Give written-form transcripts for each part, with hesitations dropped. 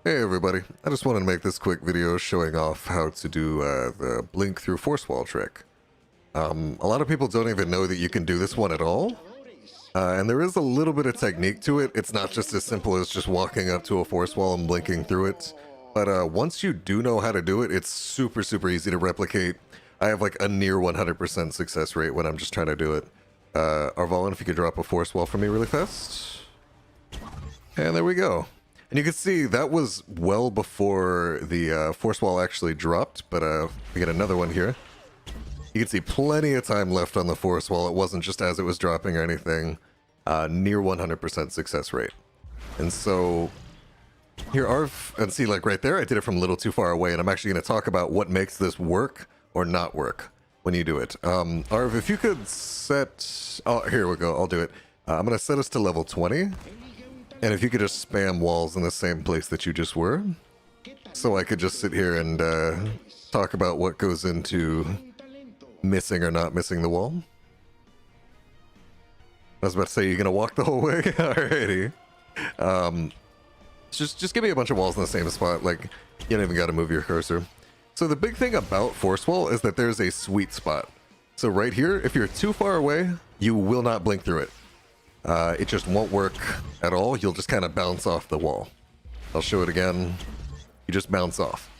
Hey everybody, I just wanted to make this quick video showing off how to do the blink through force wall trick. A lot of people don't even know that you can do this one at all, and there is a little bit of technique to it. It's not just as simple as just walking up to a force wall and blinking through it, but once you do know how to do it, it's super easy to replicate. I have like a near 100% success rate when I'm just trying to do it. Arvalin, if you could drop a force wall for me really fast. And there we go. And you can see that was well before the force wall actually dropped, but we get another one here. You can see plenty of time left on the force wall. It wasn't just as it was dropping or anything. Near 100% success rate. And so here, Arv, and see like right there, I did it from a little too far away, and I'm actually going to talk about what makes this work or not work when you do it. Arv, if you could set... Oh, here we go. I'll do it. I'm going to set us to level 20. And if you could just spam walls in the same place that you just were, so I could just sit here and talk about what goes into missing or not missing the wall. I was about to say, you're going to walk the whole way? Alrighty. Just give me a bunch of walls in the same spot. Like, you don't even got to move your cursor. So the big thing about force wall is that there's a sweet spot. So right here, if you're too far away, you will not blink through it. It just won't work at all. You'll just kind of bounce off the wall. I'll show it again. You just bounce off.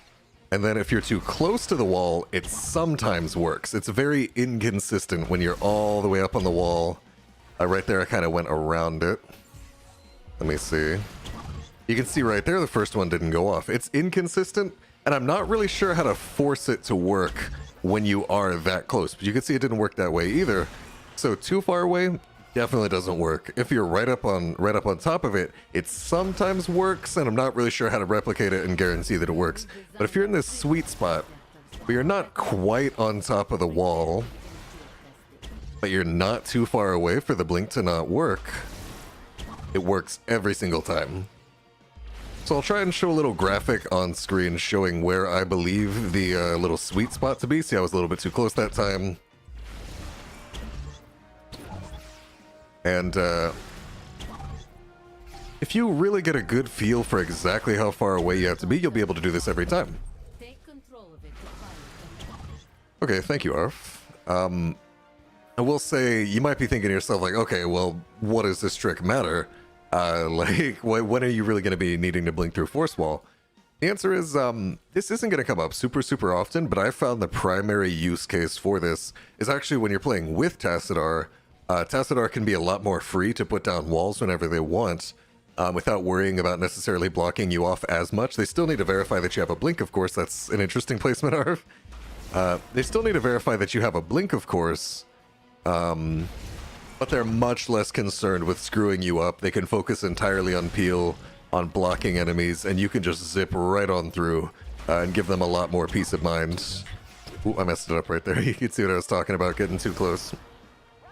And then if you're too close to the wall, it sometimes works. It's very inconsistent when you're all the way up on the wall. Right there, I kind of went around it. Let me see. You can see right there, the first one didn't go off. It's inconsistent, and I'm not really sure how to force it to work when you are that close. But you can see it didn't work that way either. So too far away, definitely doesn't work. If you're right up on top of it, it sometimes works, and I'm not really sure how to replicate it and guarantee that it works. But if you're in this sweet spot, where you're not quite on top of the wall, but you're not too far away for the blink to not work, it works every single time. So I'll try and show a little graphic on screen showing where I believe the little sweet spot to be. See, I was a little bit too close that time. And if you really get a good feel for exactly how far away you have to be, you'll be able to do this every time. Okay, thank you, Arf. I will say, you might be thinking to yourself, like, okay, well, what does this trick matter? Like, when are you really going to be needing to blink through force wall? The answer is, this isn't going to come up super often, but I found the primary use case for this is actually when you're playing with Tassadar. Tassadar can be a lot more free to put down walls whenever they want, without worrying about necessarily blocking you off as much. They still need to verify that you have a blink, of course. That's an interesting placement, Arv. They still need to verify that you have a blink, of course, but they're much less concerned with screwing you up. They can focus entirely on peel, on blocking enemies, and you can just zip right on through and give them a lot more peace of mind. Ooh, I messed it up right there. You can see what I was talking about, getting too close.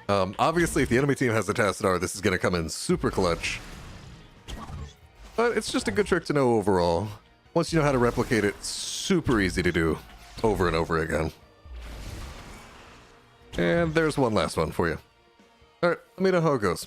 Obviously, if the enemy team has the Tassadar, this is going to come in super clutch. But it's just a good trick to know overall. Once you know how to replicate it, super easy to do over and over again. And there's one last one for you. Alright, let me know how it goes.